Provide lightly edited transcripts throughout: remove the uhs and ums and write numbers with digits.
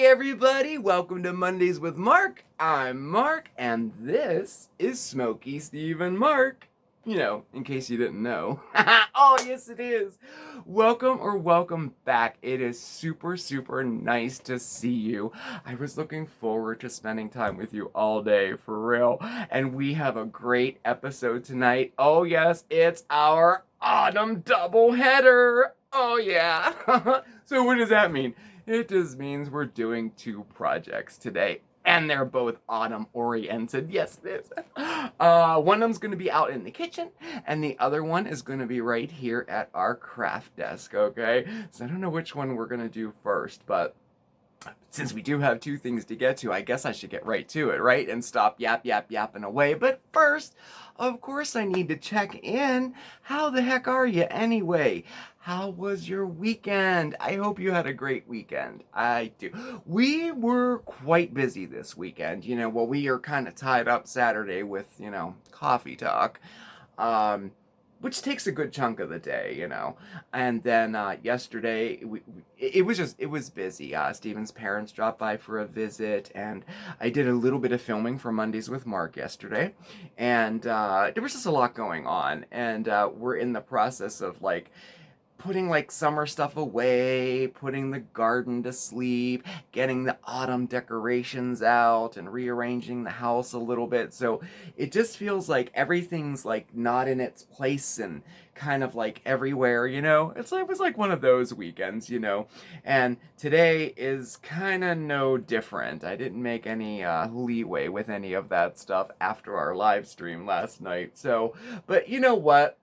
everybody, welcome to Mondays with Marc. I'm Marc, and this is Smokey, Steve, and Marc. You know, in case you didn't know. Oh, yes it is. Welcome back. It is super nice to see you. I was looking forward to spending time with you all day, for real. And we have a great episode tonight. Oh yes, it's our autumn doubleheader. Oh yeah. So what does that mean? It just means we're doing two projects today. And they're both autumn oriented. Yes, it is. One of them's going to be out in the kitchen, and the other one is going to be right here at our craft desk, okay? So I don't know which one we're going to do first, but since we do have two things to get to, I guess I should get right to it, right? And stop yapping away. But first, of course, I need to check in. How the heck are you anyway? How was your weekend? I hope you had a great weekend. I do. We were quite busy this weekend. You know, well, we are kind of tied up Saturday with, you know, coffee talk. Which takes a good chunk of the day, you know. And then yesterday, it was busy. Steven's parents dropped by for a visit, and I did a little bit of filming for Mondays with Marc yesterday. And there was just a lot going on, and we're in the process of, like, putting like summer stuff away, putting the garden to sleep, getting the autumn decorations out, and rearranging the house a little bit. So it just feels like everything's like not in its place and kind of like everywhere, you know? It was like one of those weekends, you know? And today is kind of no different. I didn't make any leeway with any of that stuff after our live stream last night. So, but you know what?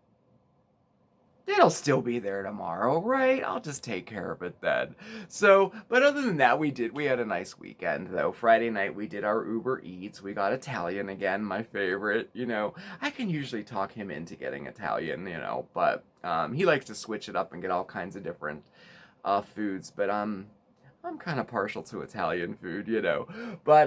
It'll still be there tomorrow, right? I'll just take care of it then. So, but other than that, we had a nice weekend, though. Friday night, we did our Uber Eats. We got Italian again, my favorite, you know. I can usually talk him into getting Italian, you know, but he likes to switch it up and get all kinds of different foods, but I'm kind of partial to Italian food, you know. But,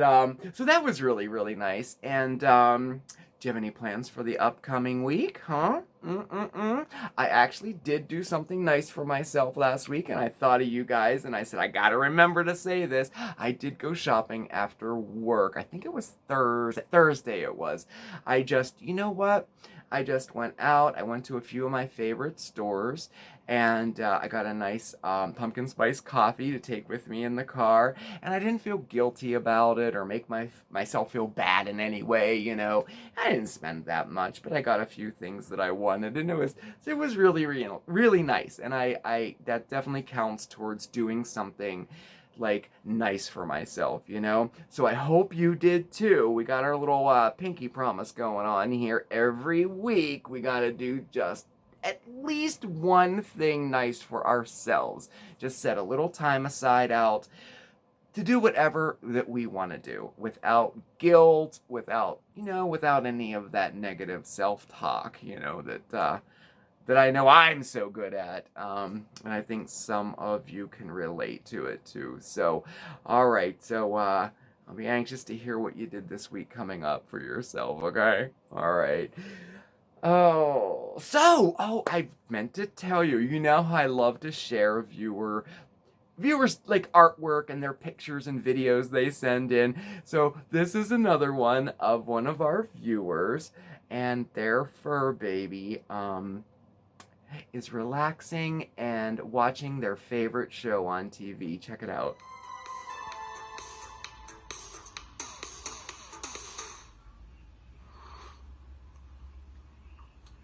so that was really nice. And, do you have any plans for the upcoming week, huh? I actually did do something nice for myself last week, and I thought of you guys, and I said, I gotta remember to say this. I did go shopping after work. I think it was Thursday it was. You know what? I just went out. I went to a few of my favorite stores, and I got a nice pumpkin spice coffee to take with me in the car, and I didn't feel guilty about it or make myself feel bad in any way, you know. I didn't spend that much, but I got a few things that I wanted, and it was really nice, and I that definitely counts towards doing something like nice for myself, you know. So I hope you did too. We got our little pinky promise going on here. Every week we gotta do just at least one thing nice for ourselves. Just set a little time aside out to do whatever that we want to do without guilt, without any of that negative self-talk, you know, that I know I'm so good at, and I think some of you can relate to it too. So, all right, so I'll be anxious to hear what you did this week coming up for yourself, okay? All right. I meant to tell you, you know how I love to share viewers like artwork and their pictures and videos they send in. So this is another one of one of our viewers, and their fur baby is relaxing and watching their favorite show on TV. Check it out.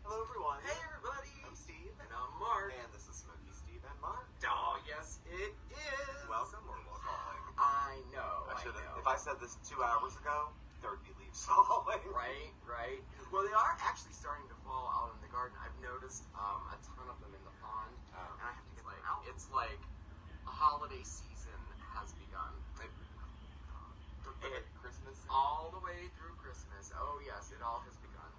Hello everyone. Hey everybody. I'm Steve. And I'm Marc. And this is Smokey, Steve, and Marc. Oh, yes, it is. Welcome or will calling. I know. If I said this 2 hours ago, there would be leaves falling. Right. Well, they are actually starting to fall out in the garden. I've noticed a ton of them in the pond, and I have to get them out. It's like a holiday season has begun. Christmas. All the way through Christmas. Oh, yes, it all has begun.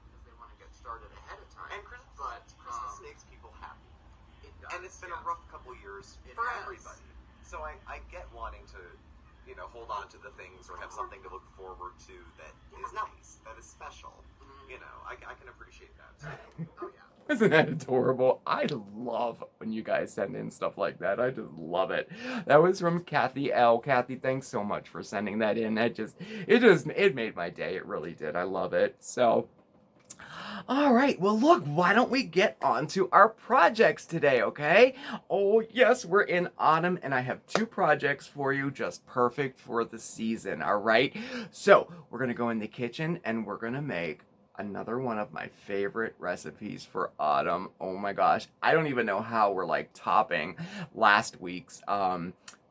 Because they want to get started ahead of time. And Christmas makes people happy. It does. And it's been a rough couple years It for has. everybody. So I get wanting to, you know, hold on to the things or have something to look forward to that is nice, that is special. You know, I can appreciate that. Oh, yeah. Isn't that adorable? I love when you guys send in stuff like that. I just love it. That was from Kathy L. Kathy, thanks so much for sending that in. It made my day. It really did. I love it. So, all right, well, look, why don't we get on to our projects today, okay? Oh, yes, we're in autumn, and I have 2 projects for you, just perfect for the season, all right? So, we're gonna go in the kitchen, and we're gonna make another one of my favorite recipes for autumn. Oh my gosh, I don't even know how we're like topping last week's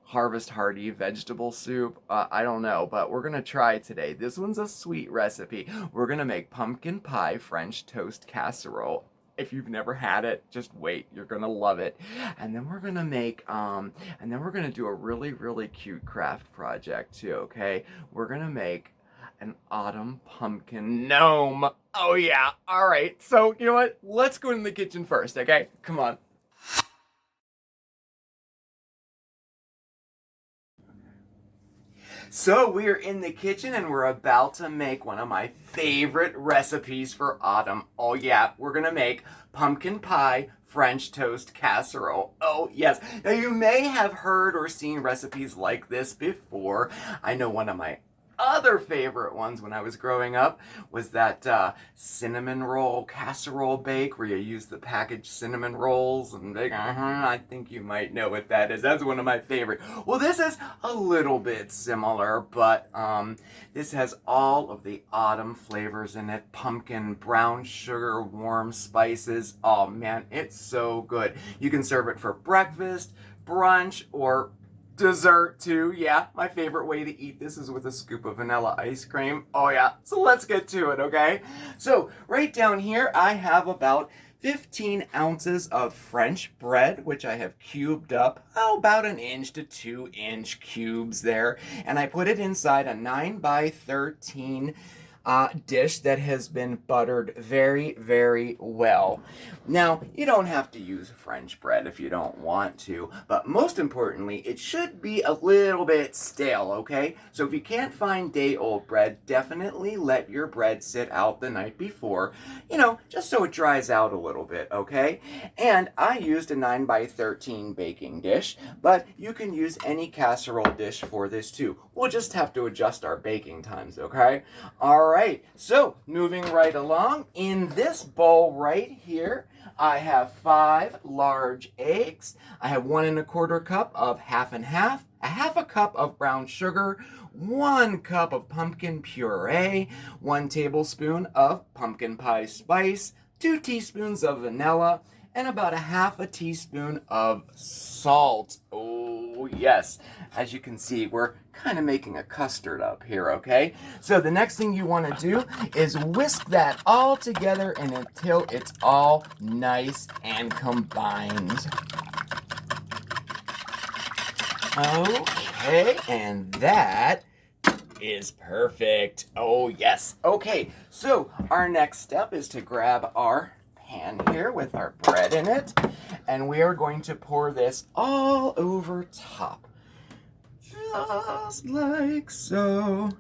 Harvest Hearty vegetable soup. I don't know, but we're gonna try it today. This one's a sweet recipe. We're gonna make pumpkin pie French toast casserole. If you've never had it, just wait. You're gonna love it. And then we're gonna make, and then we're gonna do a really, really cute craft project too, okay? We're gonna make an autumn pumpkin gnome. Oh yeah, all right. So, you know what? Let's go in the kitchen first, okay? Come on. So we're in the kitchen and we're about to make one of my favorite recipes for autumn. Oh yeah, we're gonna make pumpkin pie French toast casserole. Oh yes. Now you may have heard or seen recipes like this before. I know one of my other favorite ones when I was growing up was that cinnamon roll casserole bake where you use the packaged cinnamon rolls and bake. I think you might know what that is. That's one of my favorite. Well, this is a little bit similar, but this has all of the autumn flavors in it. Pumpkin, brown sugar, warm spices. Oh man, it's so good. You can serve it for breakfast, brunch, or dessert too. Yeah, my favorite way to eat this is with a scoop of vanilla ice cream. Oh yeah, so let's get to it, okay? So right down here I have about 15 ounces of French bread, which I have cubed up, about 1 inch to 2 inch cubes there. And I put it inside a 9 by 13 dish that has been buttered very, very well. Now, you don't have to use French bread if you don't want to, but most importantly, it should be a little bit stale, okay? So if you can't find day-old bread, definitely let your bread sit out the night before, just so it dries out a little bit, okay? And I used a 9 by 13 baking dish, but you can use any casserole dish for this too. We'll just have to adjust our baking times, okay? All right, so moving right along, in this bowl right here, I have 5 large eggs. I have 1 1/4 cup of half and half, a half a cup of brown sugar, 1 cup of pumpkin puree, 1 tablespoon of pumpkin pie spice, 2 teaspoons of vanilla, and about a half a teaspoon of salt. Oh, yes. As you can see, we're kind of making a custard up here, okay? So the next thing you want to do is whisk that all together and until it's all nice and combined. Okay, and that is perfect. Oh, yes. Okay, so our next step is to grab our pan here with our bread in it, and we are going to pour this all over top. Just like so.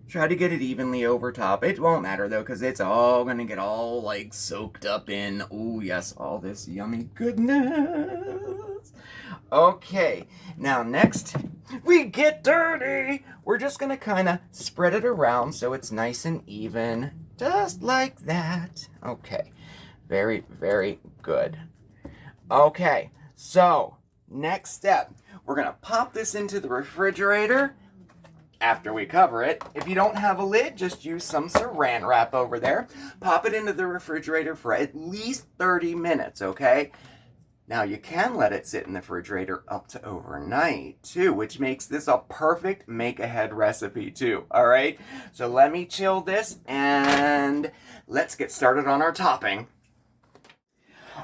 Try to get it evenly over top. It won't matter though, because it's all going to get all like soaked up in, oh yes, all this yummy goodness. Okay, now next we get dirty. We're just going to kind of spread it around so it's nice and even, just like that. Okay, very, very good. Okay, so next step, we're going to pop this into the refrigerator after we cover it. If you don't have a lid, just use some saran wrap over there. Pop it into the refrigerator for at least 30 minutes, okay? Now you can let it sit in the refrigerator up to overnight too, which makes this a perfect make-ahead recipe too, all right? So let me chill this and let's get started on our topping.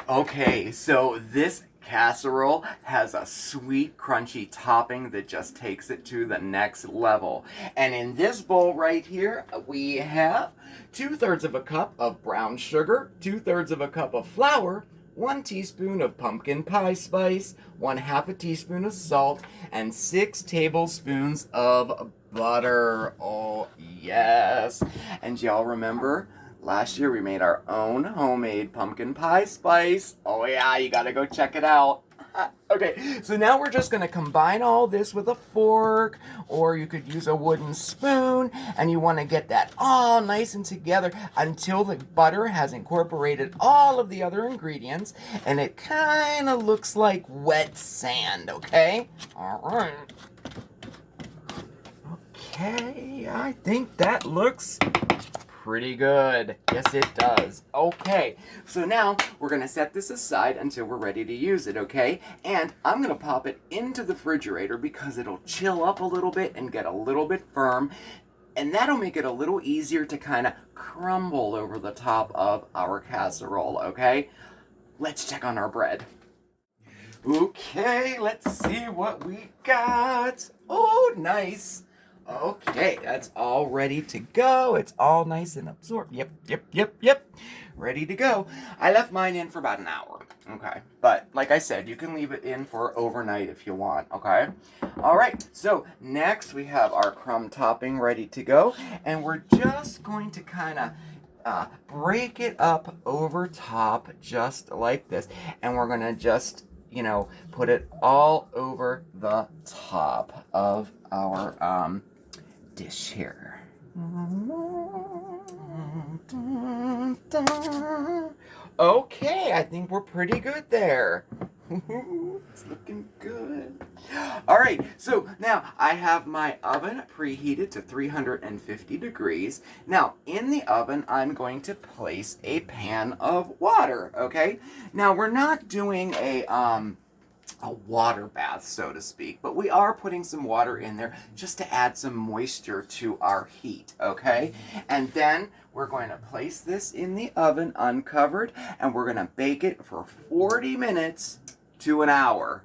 Okay, so this casserole has a sweet, crunchy topping that just takes it to the next level. And in this bowl right here, we have 2/3 of a cup of brown sugar, 2/3 of a cup of flour, 1 teaspoon of pumpkin pie spice, 1/2 a teaspoon of salt, and 6 tablespoons of butter. Oh, yes. And y'all remember Last year we made our own homemade pumpkin pie spice. Oh yeah, you gotta go check it out. Okay, so now we're just gonna combine all this with a fork, or you could use a wooden spoon, and you wanna get that all nice and together until the butter has incorporated all of the other ingredients, and it kinda looks like wet sand, okay? All right. Okay, I think that looks pretty good. Yes, it does. Okay, so now we're going to set this aside until we're ready to use it, okay? And I'm going to pop it into the refrigerator because it'll chill up a little bit and get a little bit firm. And that'll make it a little easier to kind of crumble over the top of our casserole, okay? Let's check on our bread. Okay, let's see what we got. Oh, nice. Okay, that's all ready to go. It's all nice and absorbed. Yep. Ready to go. I left mine in for about an hour. Okay, but like I said, you can leave it in for overnight if you want, okay? All right, so next we have our crumb topping ready to go, and we're just going to kind of break it up over top just like this, and we're going to just, you know, put it all over the top of our dish here. Okay, I think we're pretty good there. It's looking good. All right, so now I have my oven preheated to 350 degrees. Now, in the oven, I'm going to place a pan of water, okay? Now, we're not doing a water bath, so to speak, but we are putting some water in there just to add some moisture to our heat, okay? And then we're going to place this in the oven uncovered, and we're going to bake it for 40 minutes to an hour.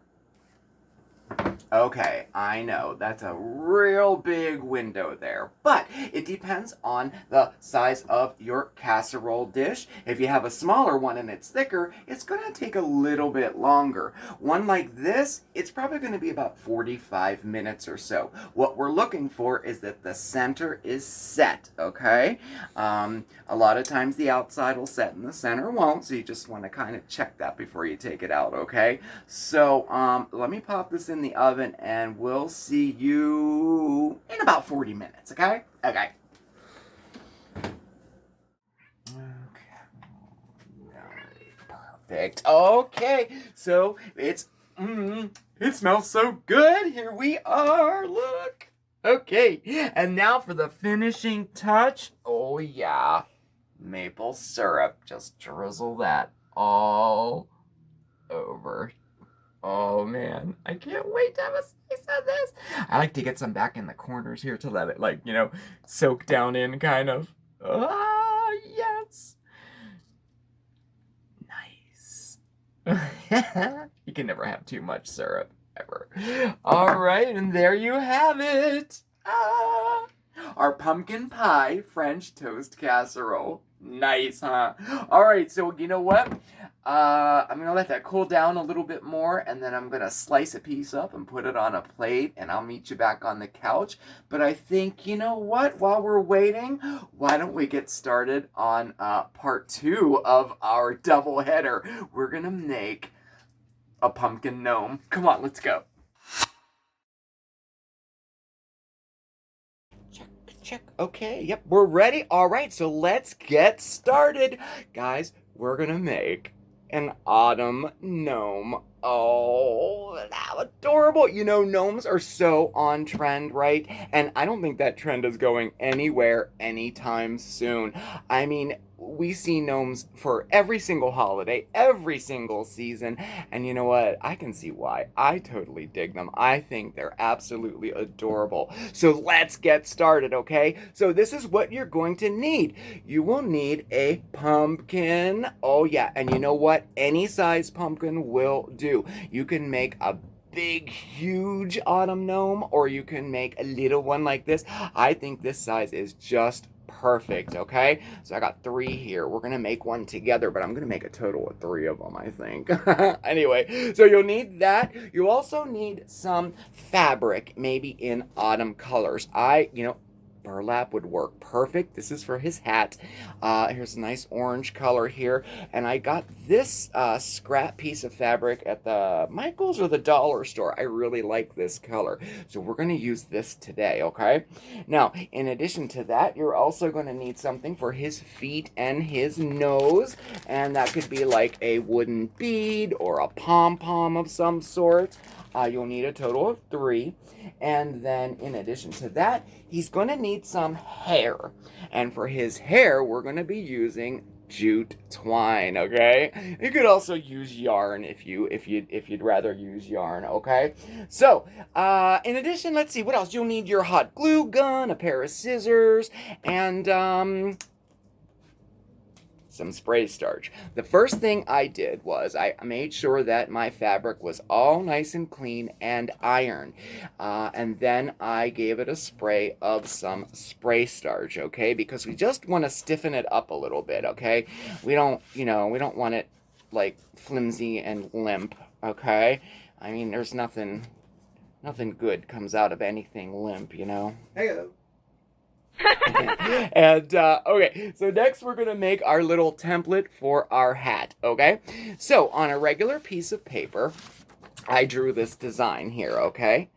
Okay, I know, that's a real big window there, but it depends on the size of your casserole dish. If you have a smaller one and it's thicker, it's going to take a little bit longer. One like this, it's probably going to be about 45 minutes or so. What we're looking for is that the center is set, okay? A lot of times the outside will set and the center won't, so you just want to kind of check that before you take it out, okay? So, let me pop this in the oven, and we'll see you in about 40 minutes, okay? Okay. Perfect. Okay, so it smells so good. Here we are. Look. Okay, and now for the finishing touch. Oh yeah, maple syrup. Just drizzle that all over. Oh man, I can't wait to have a slice of this. I like to get some back in the corners here to let it, like, you know, soak down in kind of. Ah, yes. Nice. You can never have too much syrup, ever. All right, and there you have it. Ah, our pumpkin pie French toast casserole. Nice, huh? All right, so you know what? I'm going to let that cool down a little bit more, and then I'm going to slice a piece up and put it on a plate, and I'll meet you back on the couch. But I think, you know what? While we're waiting, why don't we get started on part 2 of our double header? We're going to make a pumpkin gnome. Come on, let's go. Check. Okay, yep, we're ready. All right, so let's get started. Guys, we're going to make an autumn gnome. Oh, how adorable. You know, gnomes are so on trend, right? And I don't think that trend is going anywhere anytime soon. I mean, we see gnomes for every single holiday, every single season, and you know what? I can see why. I totally dig them. I think they're absolutely adorable. So let's get started, okay? So this is what you're going to need. You will need a pumpkin. Oh yeah, and you know what? Any size pumpkin will do. You can make a big, huge autumn gnome, or you can make a little one like this. I think this size is just perfect, okay? So I got 3 here. We're gonna make one together, but I'm gonna make a total of 3 of them, I think. Anyway, so you'll need that. You also need some fabric, maybe in autumn colors. burlap would work perfect. This is for his hat. Here's a nice orange color here. And I got this scrap piece of fabric at the Michael's or the dollar store. I really like this color. So we're going to use this today, okay? Now, in addition to that, you're also going to need something for his feet and his nose. And that could be like a wooden bead or a pom-pom of some sort. You'll need a total of 3. And then in addition to that, he's going to need some hair. And for his hair, we're going to be using jute twine, okay? You could also use yarn if you'd rather use yarn, okay? So, in addition, let's see, what else? You'll need your hot glue gun, a pair of scissors, and some spray starch. The first thing I did was I made sure that my fabric was all nice and clean and ironed. And then I gave it a spray of some spray starch, okay? Because we just want to stiffen it up a little bit, okay? We don't want it like flimsy and limp, okay? I mean, there's nothing good comes out of anything limp, you know? Hey-o. And okay, so next we're gonna make our little template for our hat, okay? So on a regular piece of paper, I drew this design here, okay?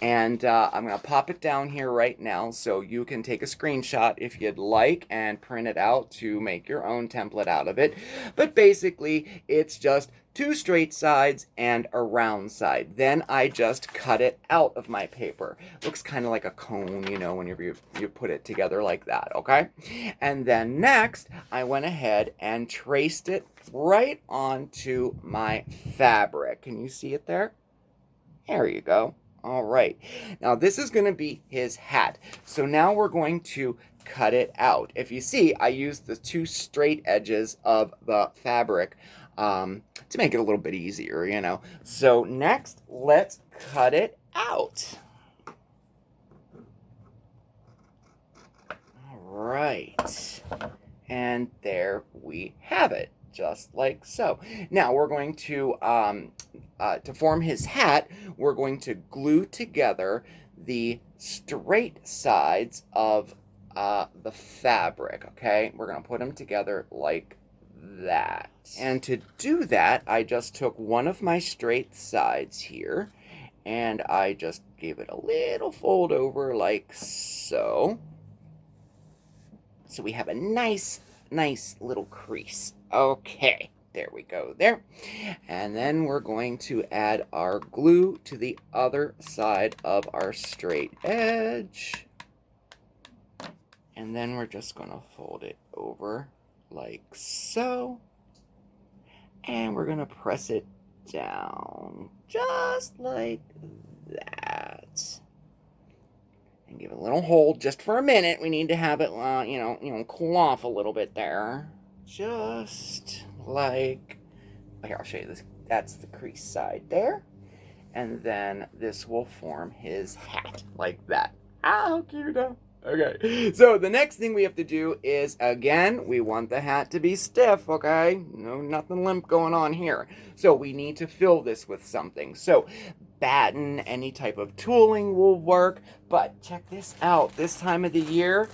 And I'm gonna pop it down here right now so you can take a screenshot if you'd like and print it out to make your own template out of it. But basically, it's just 2 straight sides and a round side. Then I just cut it out of my paper. Looks kind of like a cone, you know, whenever you put it together like that, okay? And then next, I went ahead and traced it right onto my fabric. Can you see it there? There you go. All right. Now this is going to be his hat. So now we're going to cut it out. If you see, I used the 2 straight edges of the fabric to make it a little bit easier, you know. So next, let's cut it out. All right. And there we have it, just like so. Now we're going to form his hat, we're going to glue together the straight sides of the fabric, okay? We're going to put them together like that. And to do that, I just took one of my straight sides here, and I just gave it a little fold over like so. So we have a nice little crease. Okay. There we go there. And then we're going to add our glue to the other side of our straight edge. And then we're just going to fold it over like so. And we're going to press it down just like that. And give it a little hold just for a minute. We need to have it, cool off a little bit there. Just like, here, I'll show you this. That's the crease side there. And then this will form his hat like that. How cute, huh? Okay, so the next thing we have to do is, again, we want the hat to be stiff, okay? No, nothing limp going on here. So we need to fill this with something. So batten, any type of tooling will work. But check this out. This time of the year,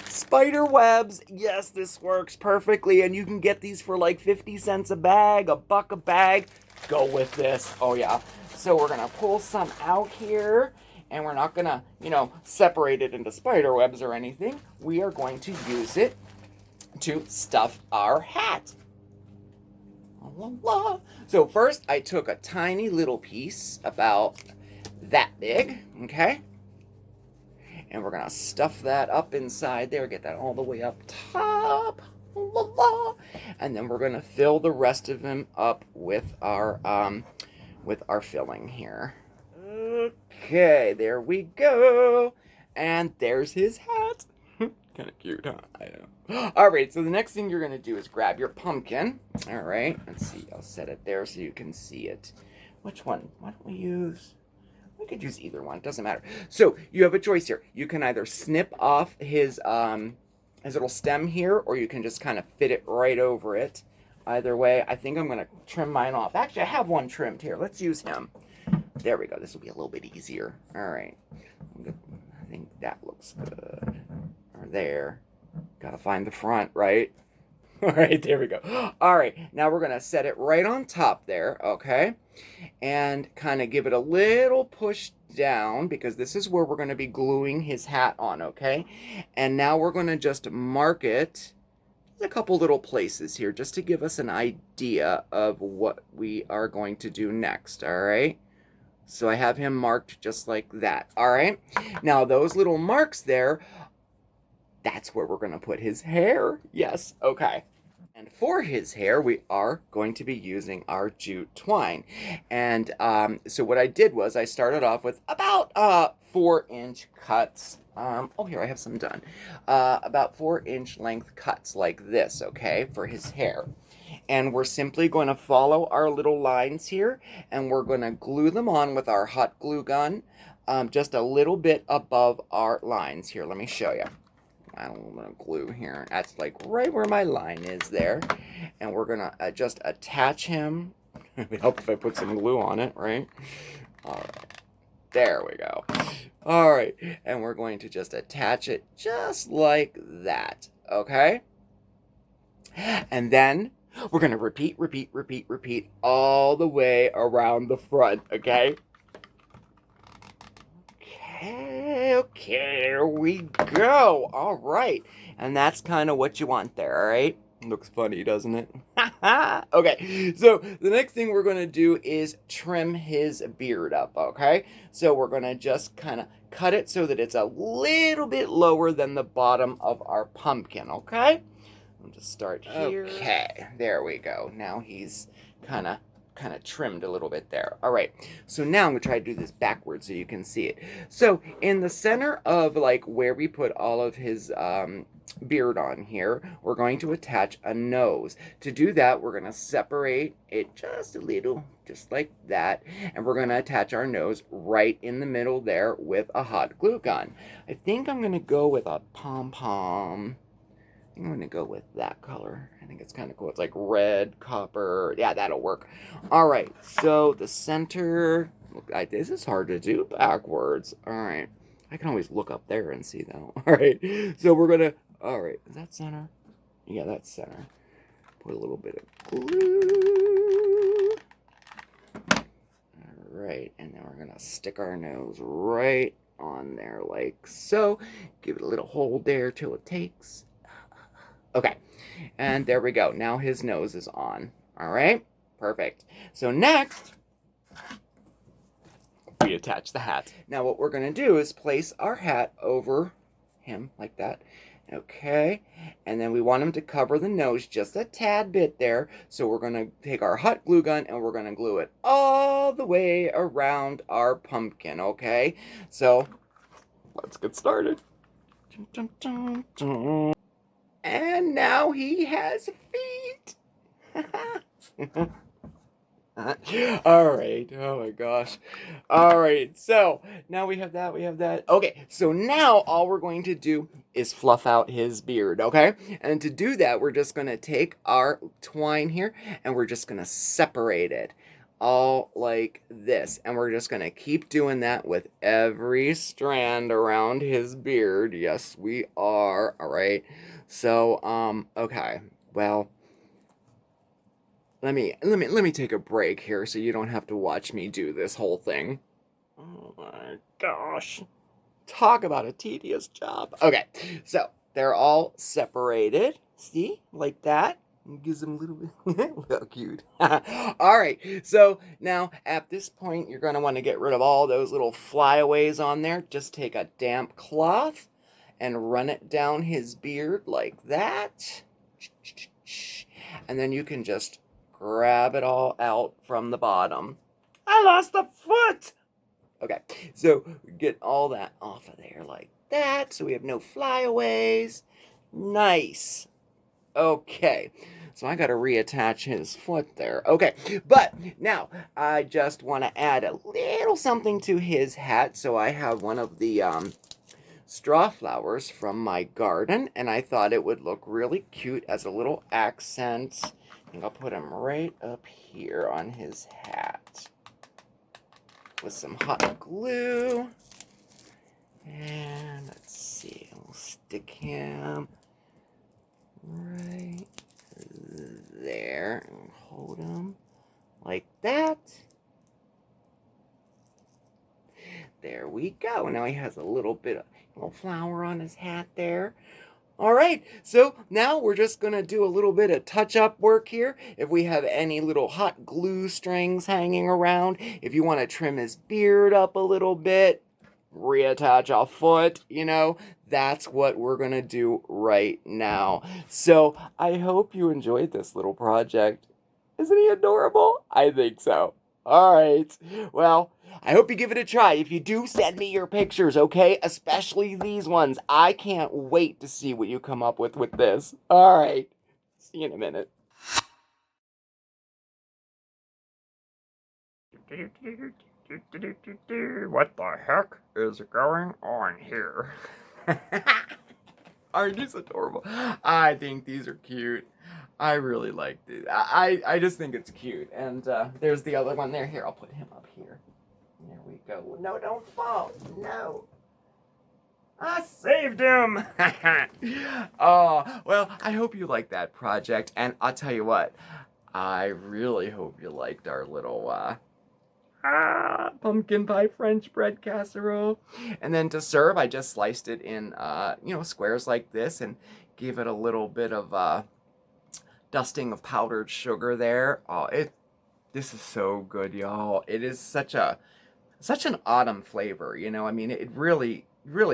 spider webs. Yes, this works perfectly. And you can get these for like 50 cents a bag, $1 a bag. Go with this. Oh, yeah. So we're going to pull some out here. And we're not going to, separate it into spider webs or anything. We are going to use it to stuff our hat. La, la, la. So first, I took a tiny little piece about that big, okay? And we're going to stuff that up inside there, get that all the way up top. La, la. And then we're going to fill the rest of them up with our filling here. Okay, there we go. And there's his hat. Kind of cute, huh? I know. All right, so the next thing you're going to do is grab your pumpkin. All right, let's see. I'll set it there so you can see it. Which one? Why don't we use... We could use either one. It doesn't matter. So you have a choice here. You can either snip off his little stem here, or you can just kind of fit it right over it. Either way, I think I'm going to trim mine off. Actually, I have one trimmed here. Let's use him. There we go. This will be a little bit easier. All right. I think looks good. Or there. Gotta find the front, right? All right, there we go. All right, now we're gonna set it right on top there, okay? And kind of give it a little push down because this is where we're gonna be gluing his hat on, okay? And now we're gonna just mark it a couple little places here just to give us an idea of what we are going to do next, all right? So I have him marked just like that, all right? Now those little marks there, that's where we're going to put his hair. Yes, okay. And for his hair, we are going to be using our jute twine. And so what I did was I started off with about 4-inch cuts. Oh, here, I have some done. About 4-inch length cuts like this, okay, for his hair. And we're simply going to follow our little lines here, and we're going to glue them on with our hot glue gun just a little bit above our lines. Here, let me show you. I don't want to glue here. That's like right where my line is there. And we're going to just attach him. It would help if I put some glue on it, right? All right. There we go. All right. And we're going to just attach it just like that. Okay? And then we're going to repeat all the way around the front. Okay? Okay, here we go. All right. And that's kind of what you want there, all right? Looks funny, doesn't it? Okay, so the next thing we're going to do is trim his beard up, okay? So we're going to just kind of cut it so that it's a little bit lower than the bottom of our pumpkin, okay? I'll just start here. Okay, there we go. Now he's kind of trimmed a little bit there. All right, so now I'm gonna try to do this backwards so you can see it. So in the center of like where we put all of his beard on here, we're going to attach a nose. To do that, we're gonna separate it just a little, just like that, and we're gonna attach our nose right in the middle there with a hot glue gun. I think I'm gonna go with a pom-pom. I'm going to go with that color. I think it's kind of cool. It's like red, copper. Yeah, that'll work. All right, so the center. Look, this is hard to do backwards. All right. I can always look up there and see, though. All right, so we're going to. All right, is that center? Yeah, that's center. Put a little bit of glue. All right, and then we're going to stick our nose right on there like so. Give it a little hold there till it takes. Okay, and there we go. Now his nose is on. All right, perfect. So next, we attach the hat. Now what we're going to do is place our hat over him like that. Okay, and then we want him to cover the nose just a tad bit there. So we're going to take our hot glue gun and we're going to glue it all the way around our pumpkin, okay? So let's get started. Dun, dun, dun, dun. And now he has feet. All right. Oh my gosh. All right. So now we have that. Okay. So now all we're going to do is fluff out his beard. Okay. And to do that, we're just going to take our twine here and we're just going to separate it all like this. And we're just going to keep doing that with every strand around his beard. Yes, we are. All right. So, okay, well, let me take a break here so you don't have to watch me do this whole thing. Oh my gosh. Talk about a tedious job. Okay, so they're all separated. See, like that. Gives them a little bit, well, cute. All right, so now at this point, you're going to want to get rid of all those little flyaways on there. Just take a damp cloth and run it down his beard like that. And then you can just grab it all out from the bottom. I lost a foot! Okay, so get all that off of there like that, so we have no flyaways. Nice. Okay, so I got to reattach his foot there. Okay, but now I just want to add a little something to his hat. So I have one of the straw flowers from my garden, and I thought it would look really cute as a little accent. I think I'll put him right up here on his hat with some hot glue. And let's Steadicam right there. Hold him like that. There we go. Now he has a little flower on his hat there. All right, so now we're just gonna do a little bit of touch-up work here. If we have any little hot glue strings hanging around, if you want to trim his beard up a little bit, reattach a foot, that's what we're gonna do right now. So I hope you enjoyed this little project. Isn't he adorable? I think so. All right, well, I hope you give it a try. If you do, send me your pictures, okay? Especially these ones. I can't wait to see what you come up with this. All right, see you in a minute. What the heck is going on here? Aren't these adorable? I think these are cute. I really like these. I just think it's cute. And there's the other one there. Here, I'll put him up here. There we go. No, don't fall. No. I saved him. Oh, well, I hope you liked that project. And I'll tell you what, I really hope you liked our little pumpkin pie French bread casserole. And then to serve, I just sliced it in, squares like this and gave it a little bit of dusting of powdered sugar there. Oh, this is so good, y'all. It is such an autumn flavor, I mean, it really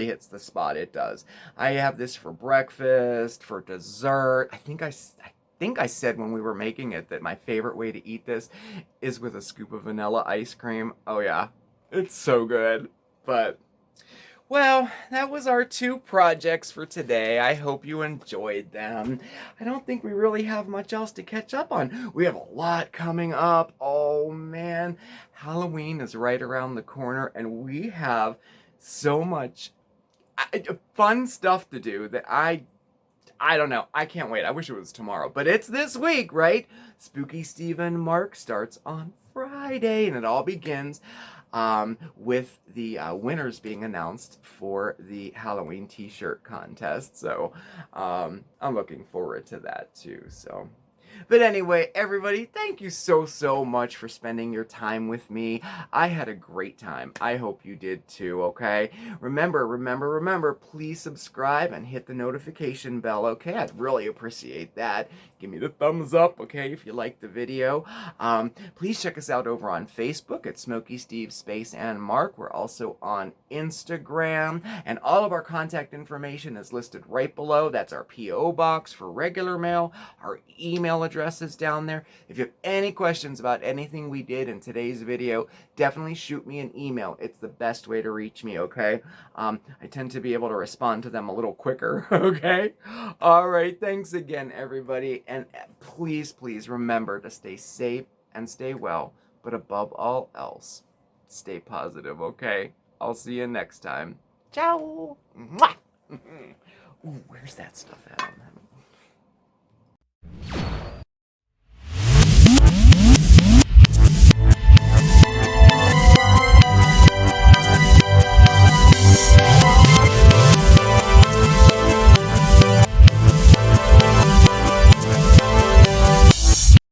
hits the spot. It does. I have this for breakfast, for dessert. I think I said when we were making it that my favorite way to eat this is with a scoop of vanilla ice cream. Oh yeah, it's so good. But, well, that was our 2 projects for today. I hope you enjoyed them. I don't think we really have much else to catch up on. We have a lot coming up. Oh man, Halloween is right around the corner and we have so much fun stuff to do that I don't know. I can't wait. I wish it was tomorrow, but it's this week, right? Spooky Steve and Marc starts on Friday, and it all begins with the winners being announced for the Halloween t-shirt contest. So I'm looking forward to that too. So. But anyway, everybody, thank you so much for spending your time with me. I had a great time. I hope you did too, okay? Remember, please subscribe and hit the notification bell, okay? I'd really appreciate that. Give me the thumbs up, okay, if you liked the video. Please check us out over on Facebook at SmokeySteveAndMarc. We're also on Instagram, and all of our contact information is listed right below. That's our P.O. box for regular mail, our email address is down there. If you have any questions about anything we did in today's video, definitely shoot me an email. It's the best way to reach me, okay? I tend to be able to respond to them a little quicker, okay? All right, thanks again, everybody. And please remember to stay safe and stay well. But above all else, stay positive, okay? I'll see you next time. Ciao! Mwah! Ooh, where's that stuff at on them?